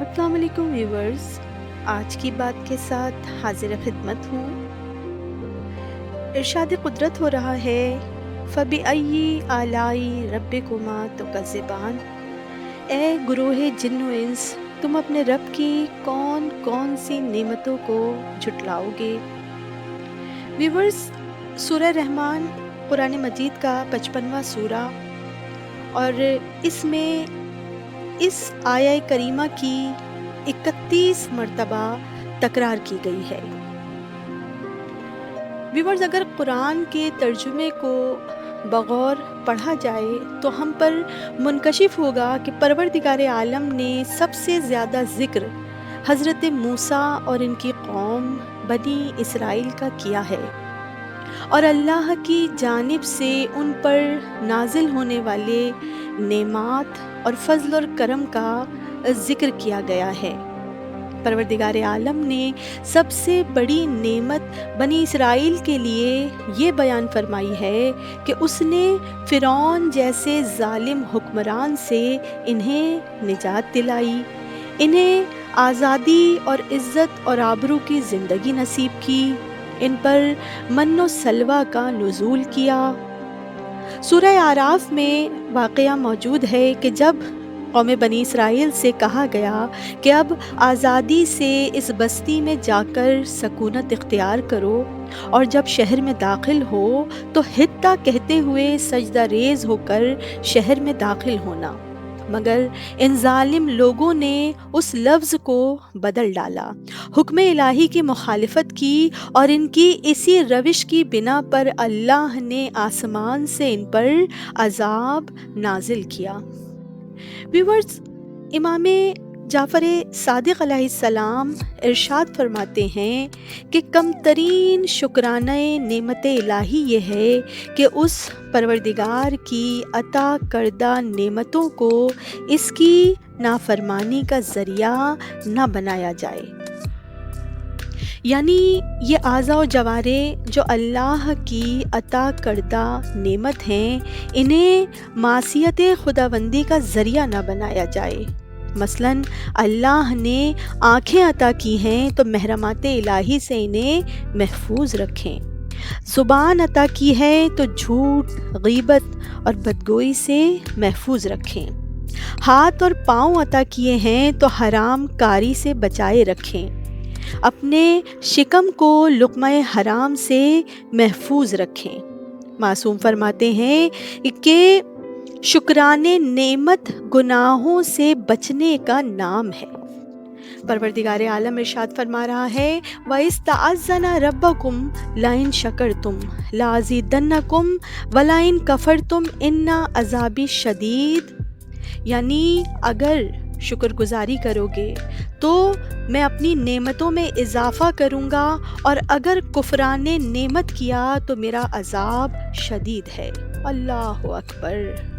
अस्सलाम वालेकुम व्यूवर्स। आज की बात के साथ हाजिर खिदमत हूँ। इरशाद कुदरत हो रहा है, फ़बिअय्यि आलाई रब्बिकुमा तुकज़्ज़िबान। ए गुरोहे जिन्न व इंस, तुम अपने रब की कौन कौन सी नेमतों को झुटलाओगे। व्यूवर्स, सूरह रहमान कुरान मजीद का 55वां सूरा, और इसमें इस आया करीमा की 31 मरतबा तकरार की गई है। व्यूवर्स, अगर कुरान के तर्जुमे को बगौर पढ़ा जाए तो हम पर मुनकशिफ होगा कि परवरदिगार आलम ने सबसे ज़्यादा ज़िक्र हज़रत मूसा और इनकी कौम बनी इसराइल का किया है, और अल्लाह की जानिब से उन पर नाजिल होने वाले नेमात और फजल और करम का ज़िक्र किया गया है। परवरदिगार आलम ने सबसे बड़ी नेमत बनी इसराइल के लिए ये बयान फरमाई है कि उसने फ़िरौन जैसे ज़ालिम हुक्मरान से इन्हें निजात दिलाई, इन्हें आज़ादी और इज़्ज़त और आबरू की ज़िंदगी नसीब की, इन पर मन्नो सलवा का नुज़ूल किया। सूरह आराफ में वाक़या मौजूद है कि जब कौम बनी इसराइल से कहा गया कि अब आज़ादी से इस बस्ती में जाकर सकूनत इख्तियार करो, और जब शहर में दाखिल हो तो हित्ता कहते हुए सजदा रेज़ होकर शहर में दाखिल होना, मगर इन जालिम लोगों ने उस लफ्ज़ को बदल डाला, हुक्म इलाही की मुखालिफत की, और इनकी इसी रविश की बिना पर अल्लाह ने आसमान से इन पर अज़ाब नाजिल किया। व्यूवर्स, इमाम जाफ़र सादिक़ अलैहिस्सलाम इरशाद फरमाते हैं कि कम तरीन शुक्राने नेमत इलाही ये है कि उस परवरदिगार की अता करदा नेमतों को इसकी नाफरमानी का ज़रिया न बनाया जाए। यानी ये आज़ा और जवारे जो अल्लाह की अता करदा नेमत हैं, इन्हें मासियत खुदाबंदी का ज़रिया न बनाया जाए। मसलन अल्लाह ने आँखें अता की हैं तो महरमात इलाही से इन्हें महफूज रखें, ज़ुबान अता की है तो झूठ, गीबत और बदगोई से महफूज रखें, हाथ और पाँव अता किए हैं तो हराम कारी से बचाए रखें, अपने शिकम को लुक़्मा हराम से महफूज रखें। मासूम फरमाते हैं कि शुक्राने नेमत गुनाहों से बचने का नाम है। परवरदिगार आलम इरशाद फरमा रहा है, वइस्तअज़्ज़ना रब्बकुम लाइन शकरतुम लाज़ीदन्नकुम वलाइन कफरतुम इन्ना अज़ाबी शदीद। यानी अगर शुक्रगुजारी करोगे तो मैं अपनी नेमतों में इजाफ़ा करूँगा, और अगर कुफराने नेमत किया तो मेरा अज़ाब शदीद है। अल्लाहु अकबर।